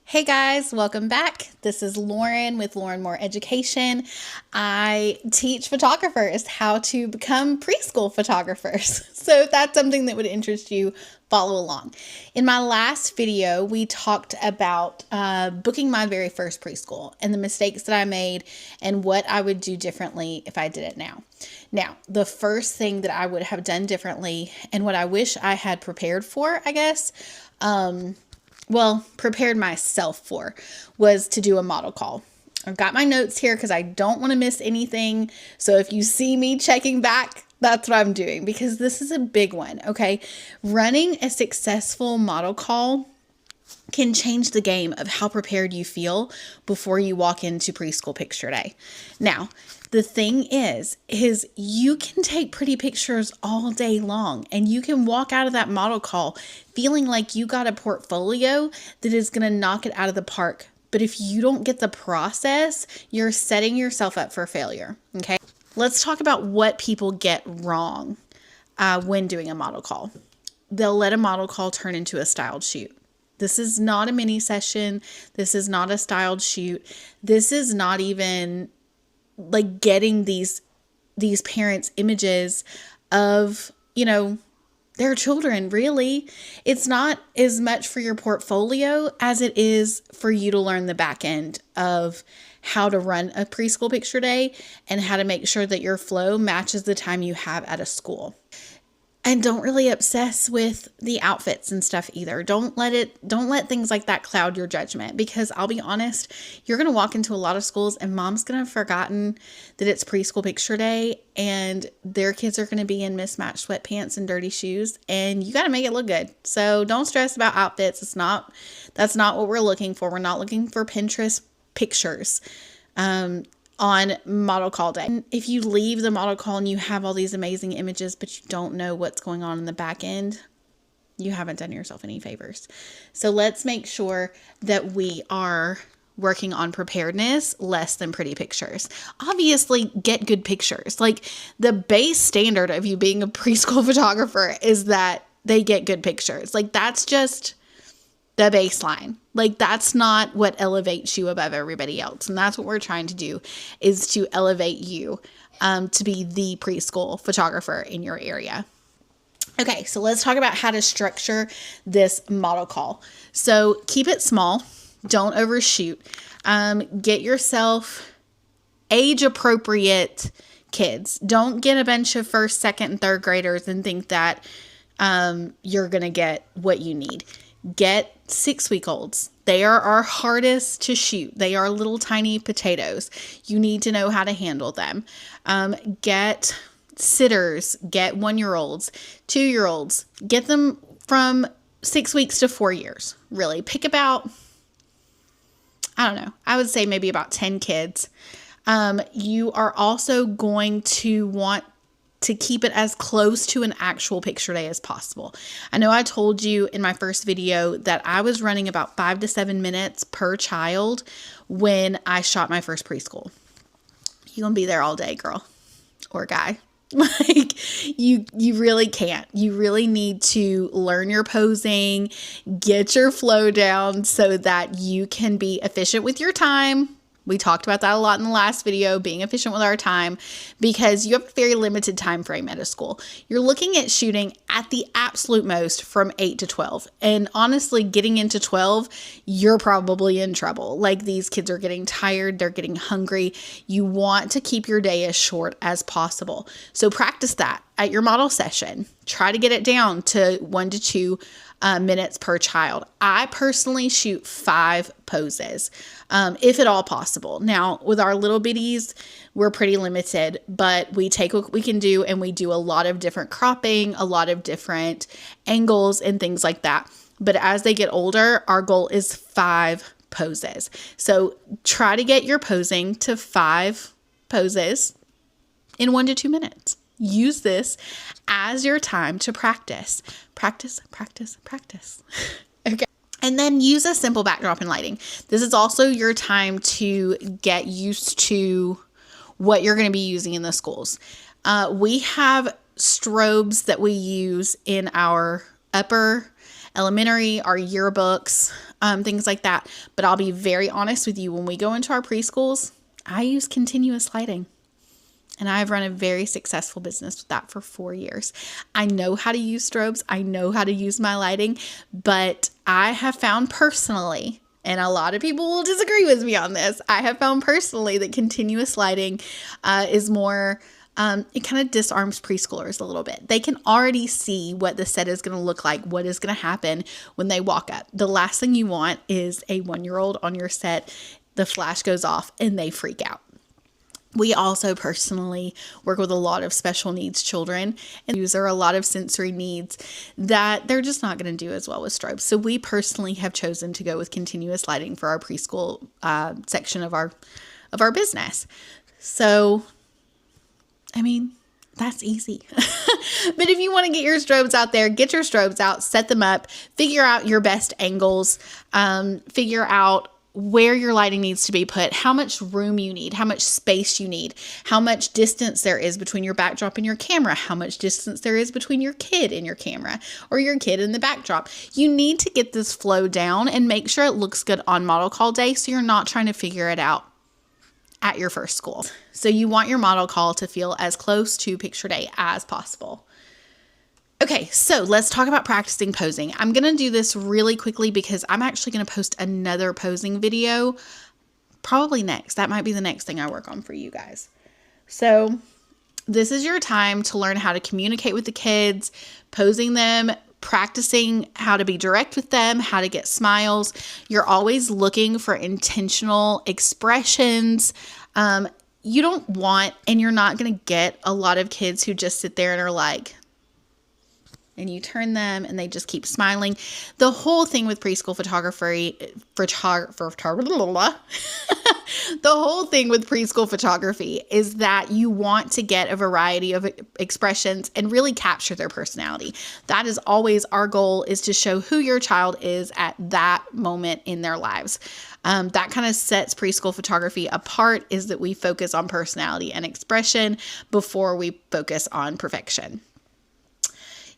Hey guys, welcome back. This is Lauren with Lauryn Moore Education. I teach photographers how to become preschool photographers. So if that's something that would interest you, follow along. In my last video, we talked about booking my very first preschool and the mistakes that I made and what I would do differently if I did it now. Now, the first thing that I would have done differently and what I wish I had prepared for, I guess, prepared myself for, was to do a model call. I've got my notes here because I don't want to miss anything. So if you see me checking back, that's what I'm doing because this is a big one, okay? Running a successful model call can change the game of how prepared you feel before you walk into preschool picture day. Now, the thing is you can take pretty pictures all day long and you can walk out of that model call feeling like you got a portfolio that is going to knock it out of the park. But if you don't get the process, you're setting yourself up for failure. Okay. Let's talk about what people get wrong when doing a model call. They'll let a model call turn into a styled shoot. This is not a mini session. This is not a styled shoot. This is not even like getting these parents images of, their children. Really, it's not as much for your portfolio as it is for you to learn the back end of how to run a preschool picture day and how to make sure that your flow matches the time you have at a school. And don't really obsess with the outfits and stuff either. Don't let things like that cloud your judgment, because I'll be honest, you're going to walk into a lot of schools and mom's going to have forgotten that it's preschool picture day and their kids are going to be in mismatched sweatpants and dirty shoes, and you got to make it look good. So don't stress about outfits. That's not what we're looking for. We're not looking for Pinterest pictures. On model call day. And if you leave the model call and you have all these amazing images, but you don't know what's going on in the back end, you haven't done yourself any favors. So let's make sure that we are working on preparedness less than pretty pictures. Obviously, get good pictures. Like, the base standard of you being a preschool photographer is that they get good pictures. Like, that's just the baseline. Like, that's not what elevates you above everybody else. And that's what we're trying to do, is to elevate you to be the preschool photographer in your area. Okay, so let's talk about how to structure this model call. So keep it small. Don't overshoot. Get yourself age-appropriate kids. Don't get a bunch of first, second, and third graders and think that you're going to get what you need. Get 6-week-olds. They are our hardest to shoot. They are little tiny potatoes. You need to know how to handle them. Get sitters. Get 1-year-olds, 2-year-olds. Get them from 6 weeks to 4 years. Really, pick about, I don't know, I would say maybe about 10 kids. You are also going to want to keep it as close to an actual picture day as possible. I know I told you in my first video that I was running about 5 to 7 minutes per child when I shot my first preschool. You're going to be there all day, girl or guy. Like, you really can't. You really need to learn your posing, get your flow down so that you can be efficient with your time. We talked about that a lot in the last video, being efficient with our time, because you have a very limited time frame at a school. You're looking at shooting at the absolute most from 8 to 12. And honestly, getting into 12, you're probably in trouble. Like, these kids are getting tired. They're getting hungry. You want to keep your day as short as possible. So practice that at your model session. Try to get it down to 1 to 2 minutes per child. I personally shoot 5 poses, if at all possible. Now, with our little bitties, we're pretty limited, but we take what we can do, and we do a lot of different cropping, a lot of different angles and things like that. But as they get older, our goal is 5 poses. So try to get your posing to 5 poses in 1 to 2 minutes. Use this as your time to practice. Practice, practice, practice. Okay. And then use a simple backdrop and lighting. This is also your time to get used to what you're going to be using in the schools. We have strobes that we use in our upper elementary, our yearbooks, things like that. But I'll be very honest with you, when we go into our preschools, I use continuous lighting. And I've run a very successful business with that for 4 years. I know how to use strobes. I know how to use my lighting. But I have found personally, and a lot of people will disagree with me on this, I have found personally that continuous lighting is more, it kind of disarms preschoolers a little bit. They can already see what the set is going to look like, what is going to happen when they walk up. The last thing you want is a 1-year-old on your set, the flash goes off, and they freak out. We also personally work with a lot of special needs children, and these are a lot of sensory needs that they're just not going to do as well with strobes. So we personally have chosen to go with continuous lighting for our preschool section of our business. So, I mean, that's easy. But if you want to get your strobes out there, get your strobes out, set them up, figure out your best angles, figure out where your lighting needs to be put, how much room you need, how much space you need, how much distance there is between your backdrop and your camera, how much distance there is between your kid and your camera or your kid and the backdrop. You need to get this flow down and make sure it looks good on model call day, so you're not trying to figure it out at your first school. So you want your model call to feel as close to picture day as possible. Okay, so let's talk about practicing posing. I'm going to do this really quickly because I'm actually going to post another posing video probably next. That might be the next thing I work on for you guys. So this is your time to learn how to communicate with the kids, posing them, practicing how to be direct with them, how to get smiles. You're always looking for intentional expressions. You don't want, and you're not going to get a lot of kids who just sit there and are like, and you turn them and they just keep smiling. The whole thing with preschool photography, the whole thing with preschool photography is that you want to get a variety of expressions and really capture their personality. That is always our goal, is to show who your child is at that moment in their lives. That kind of sets preschool photography apart, is that we focus on personality and expression before we focus on perfection.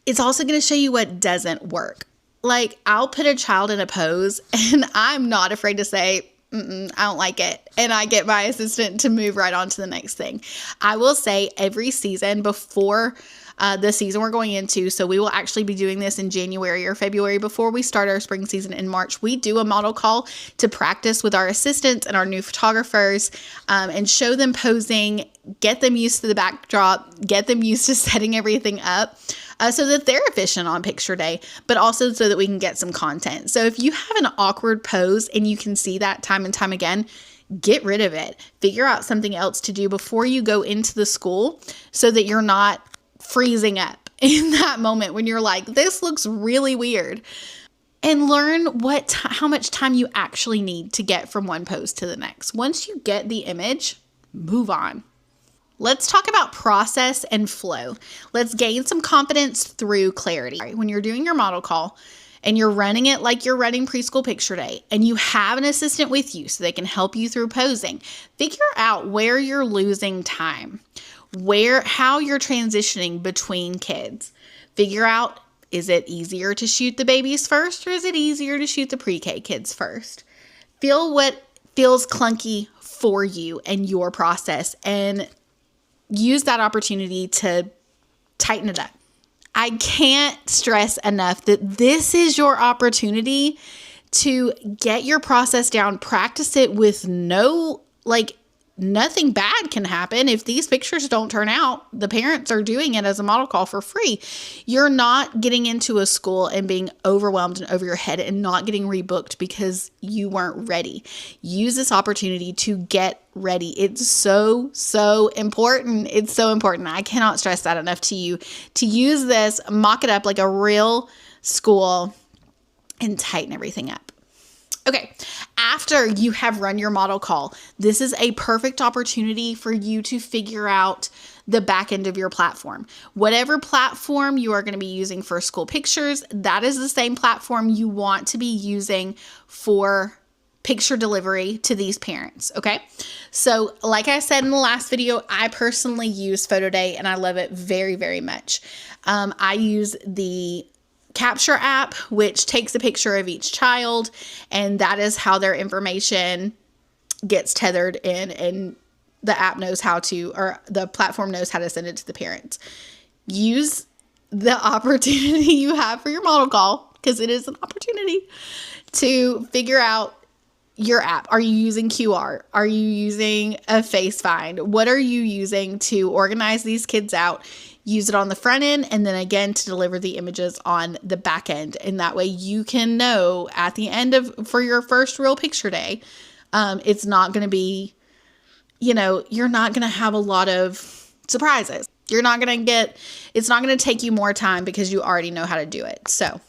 It's also going to show you what doesn't work. Like, I'll put a child in a pose and I'm not afraid to say, I don't like it. And I get my assistant to move right on to the next thing. I will say every season before the season we're going into, so we will actually be doing this in January or February before we start our spring season in March, we do a model call to practice with our assistants and our new photographers and show them posing, get them used to the backdrop, get them used to setting everything up. So that they're efficient on picture day, but also so that we can get some content. So if you have an awkward pose and you can see that time and time again, get rid of it. Figure out something else to do before you go into the school so that you're not freezing up in that moment when you're like, this looks really weird. And learn how much time you actually need to get from one pose to the next. Once you get the image, move on. Let's talk about process and flow. Let's gain some confidence through clarity. When you're doing your model call and you're running it like you're running preschool picture day and you have an assistant with you so they can help you through posing, figure out where you're losing time, how you're transitioning between kids. Figure out, is it easier to shoot the babies first or is it easier to shoot the pre-K kids first? Feel what feels clunky for you and your process, and use that opportunity to tighten it up. I can't stress enough that this is your opportunity to get your process down, practice it with nothing bad can happen. If these pictures don't turn out, the parents are doing it as a model call for free. You're not getting into a school and being overwhelmed and over your head and not getting rebooked because you weren't ready. Use this opportunity to get ready. It's so important. It's so important. I cannot stress that enough to you, to use this, mock it up like a real school and tighten everything up. Okay, after you have run your model call, this is a perfect opportunity for you to figure out the back end of your platform. Whatever platform you are going to be using for school pictures, that is the same platform you want to be using for picture delivery to these parents, okay? So like I said in the last video, I personally use Photo Day and I love it very, very much. I use the capture app, which takes a picture of each child, and that is how their information gets tethered in, and the app knows how to, or the platform knows how to send it to the parents. Use the opportunity you have for your model call, because it is an opportunity to figure out your app. Are you using QR? Are you using a face find? What are you using to organize these kids out? Use it on the front end, and then again to deliver the images on the back end. And that way you can know at the end for your first real picture day, it's not going to be, you're not going to have a lot of surprises. It's not going to take you more time because you already know how to do it. So,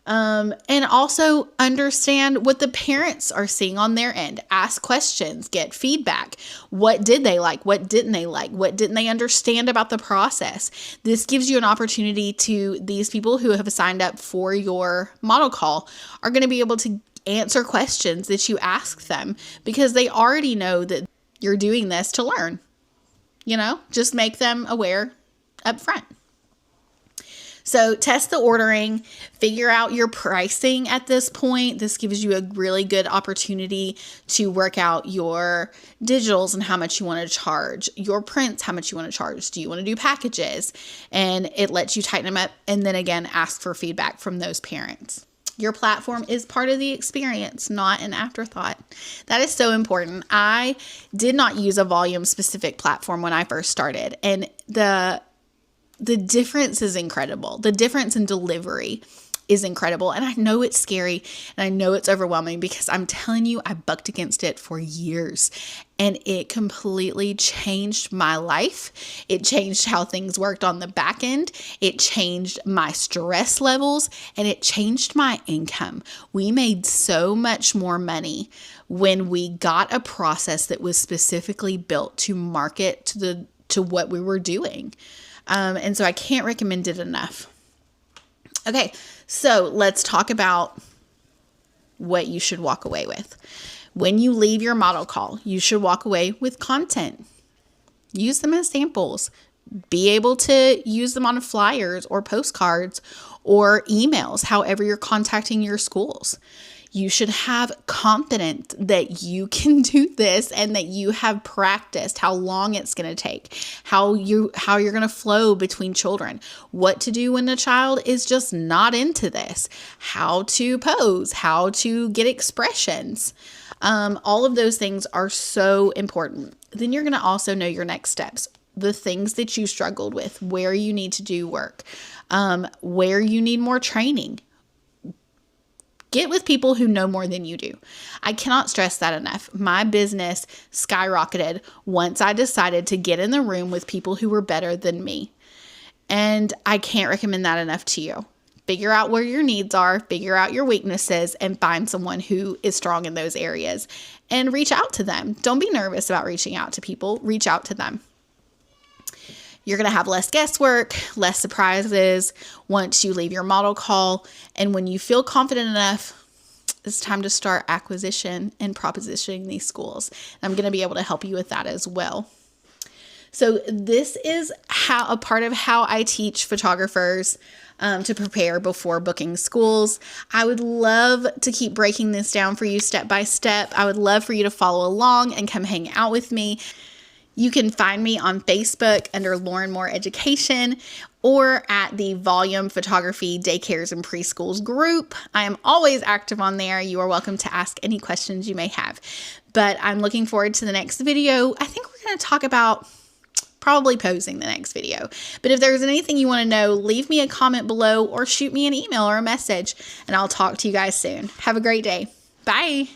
and also understand what the parents are seeing on their end. Ask questions, get feedback. What did they like? What didn't they like? What didn't they understand about the process? This gives you an opportunity to, these people who have signed up for your model call are going to be able to answer questions that you ask them, because they already know that you're doing this to learn. Just make them aware up front. So test the ordering, figure out your pricing at this point. This gives you a really good opportunity to work out your digitals and how much you want to charge, your prints, how much you want to charge. Do you want to do packages? And it lets you tighten them up, and then again, ask for feedback from those parents. Your platform is part of the experience, not an afterthought. That is so important. I did not use a volume specific platform when I first started, and the difference is incredible. The difference in delivery is incredible. And I know it's scary and I know it's overwhelming, because I'm telling you, I bucked against it for years and it completely changed my life. It changed how things worked on the back end. It changed my stress levels, and it changed my income. We made so much more money when we got a process that was specifically built to market to what we were doing. And so I can't recommend it enough. Okay, so let's talk about what you should walk away with. When you leave your model call, you should walk away with content. Use them as samples. Be able to use them on flyers or postcards or emails, however you're contacting your schools. You should have confidence that you can do this and that you have practiced how long it's going to take, how you're going to flow between children, what to do when the child is just not into this, how to pose, how to get expressions. All of those things are so important. Then you're going to also know your next steps, the things that you struggled with, where you need to do work, where you need more training. Get with people who know more than you do. I cannot stress that enough. My business skyrocketed once I decided to get in the room with people who were better than me. And I can't recommend that enough to you. Figure out where your needs are, figure out your weaknesses, and find someone who is strong in those areas and reach out to them. Don't be nervous about reaching out to people. Reach out to them. You're going to have less guesswork, less surprises once you leave your model call. And when you feel confident enough, it's time to start acquisition and propositioning these schools. I'm going to be able to help you with that as well. So this is a part of how I teach photographers to prepare before booking schools. I would love to keep breaking this down for you step by step. I would love for you to follow along and come hang out with me. You can find me on Facebook under Lauryn Moore Education or at the Volume Photography Daycares and Preschools group. I am always active on there. You are welcome to ask any questions you may have. But I'm looking forward to the next video. I think we're going to talk about probably posing the next video. But if there's anything you want to know, leave me a comment below or shoot me an email or a message, and I'll talk to you guys soon. Have a great day. Bye.